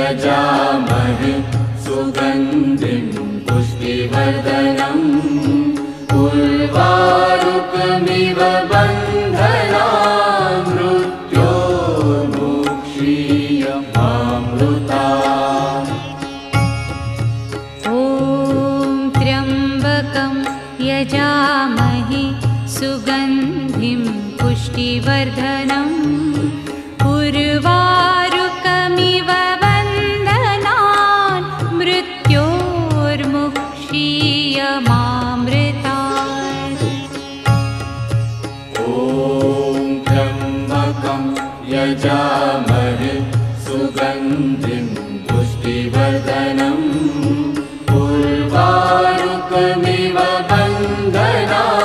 यजामहे सुगन्धिं पुष्टिवर्धनम् उर्वारुकमिव बन्धनान् मृत्योर्मुक्षीयमामृतात्। ॐ त्र्यम्बकं यजामहे सुगन्धिं पुष्टिवर्धनम् उर्वारुकमिव बन्धनान् मृत्योर्मुक्षीयमामृतात्। ॐ त्र्यम्बकं यजामहे सुगन्धिं पुष्टिवर्धनम् उर्वारुकमिव बन्धनान्